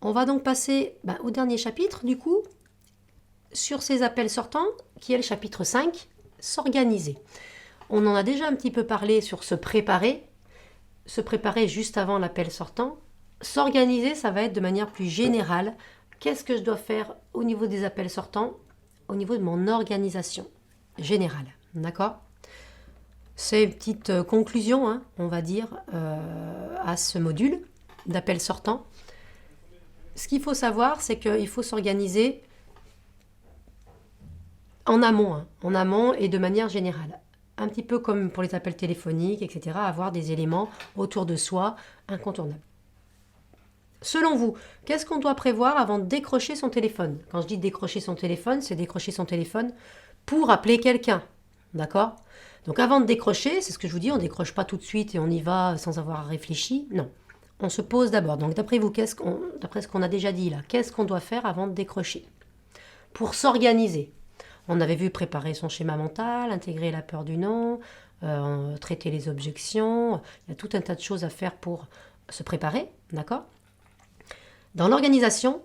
On va donc passer au dernier chapitre, du coup, sur ces appels sortants, qui est le chapitre 5, s'organiser. On en a déjà un petit peu parlé sur se préparer juste avant l'appel sortant. S'organiser, ça va être de manière plus générale. Qu'est-ce que je dois faire au niveau des appels sortants, au niveau de mon organisation générale, d'accord? C'est une petite conclusion, hein, on va dire, à ce module d'appel sortant. Ce qu'il faut savoir, c'est qu'il faut s'organiser en amont et de manière générale. Un petit peu comme pour les appels téléphoniques, etc., avoir des éléments autour de soi incontournables. Selon vous, qu'est-ce qu'on doit prévoir avant de décrocher son téléphone? Quand je dis décrocher son téléphone, c'est décrocher son téléphone pour appeler quelqu'un. D'accord? Donc avant de décrocher, c'est ce que je vous dis, on ne décroche pas tout de suite et on y va sans avoir réfléchi. Non. On se pose d'abord. Donc d'après vous, d'après ce qu'on a déjà dit là, qu'est-ce qu'on doit faire avant de décrocher? Pour s'organiser. On avait vu préparer son schéma mental, intégrer la peur du non, traiter les objections. Il y a tout un tas de choses à faire pour se préparer, d'accord? Dans l'organisation,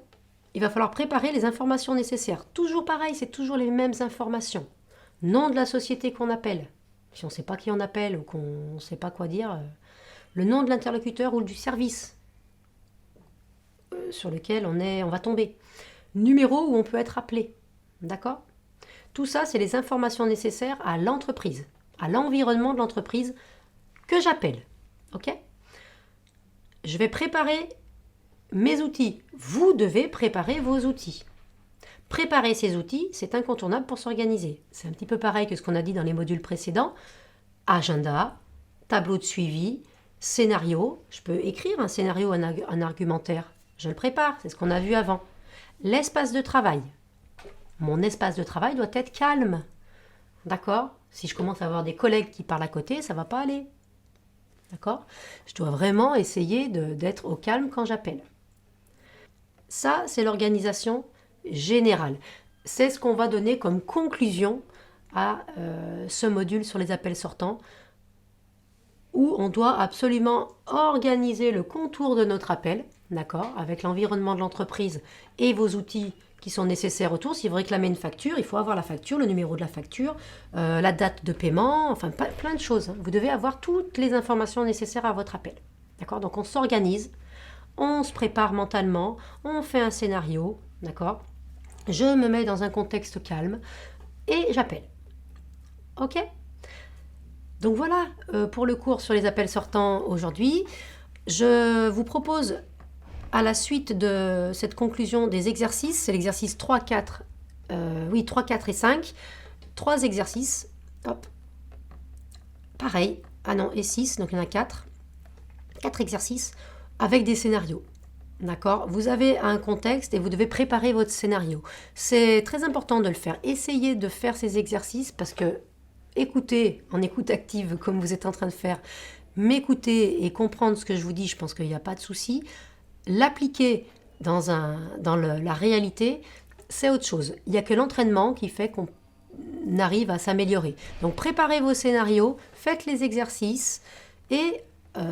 il va falloir préparer les informations nécessaires. Toujours pareil, c'est toujours les mêmes informations. Nom de la société qu'on appelle, si on ne sait pas qui on appelle ou qu'on ne sait pas quoi dire, le nom de l'interlocuteur ou du service sur lequel on va tomber. Numéro où on peut être appelé, d'accord? Tout ça, c'est les informations nécessaires à l'entreprise, à l'environnement de l'entreprise que j'appelle. Ok? Je vais préparer mes outils. Vous devez préparer vos outils. Préparer ces outils, c'est incontournable pour s'organiser. C'est un petit peu pareil que ce qu'on a dit dans les modules précédents. Agenda, tableau de suivi, scénario. Je peux écrire un scénario, un argumentaire. Je le prépare, c'est ce qu'on a vu avant. L'espace de travail. Mon espace de travail doit être calme. D'accord? Si je commence à avoir des collègues qui parlent à côté, ça ne va pas aller. D'accord? Je dois vraiment essayer d'être au calme quand j'appelle. Ça, c'est l'organisation générale. C'est ce qu'on va donner comme conclusion à ce module sur les appels sortants, où on doit absolument organiser le contour de notre appel, d'accord, avec l'environnement de l'entreprise et vos outils qui sont nécessaires autour. Si vous réclamez une facture, il faut avoir la facture, le numéro de la facture, la date de paiement, enfin plein de choses. Vous devez avoir toutes les informations nécessaires à votre appel. D'accord? Donc on s'organise, on se prépare mentalement, on fait un scénario, d'accord? Je me mets dans un contexte calme et j'appelle. Ok? Donc voilà pour le cours sur les appels sortants aujourd'hui. Je vous propose à la suite de cette conclusion des exercices, c'est l'exercice 3, 4, 3, 4 et 5, 3 exercices, hop, pareil, ah non, et 6, donc il y en a 4, 4 exercices avec des scénarios. D'accord? Vous avez un contexte et vous devez préparer votre scénario. C'est très important de le faire. Essayez de faire ces exercices parce que écoutez, en écoute active comme vous êtes en train de faire, m'écouter et comprendre ce que je vous dis, je pense qu'il n'y a pas de souci. L'appliquer dans la réalité, c'est autre chose. Il n'y a que l'entraînement qui fait qu'on arrive à s'améliorer. Donc préparez vos scénarios, faites les exercices et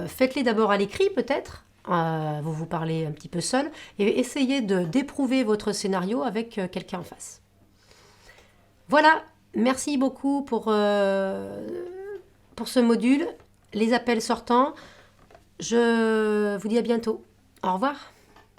faites-les d'abord à l'écrit peut-être. Vous vous parlez un petit peu seul et essayez d'éprouver votre scénario avec quelqu'un en face. Voilà, merci beaucoup pour ce module, les appels sortants. Je vous dis à bientôt. Au revoir.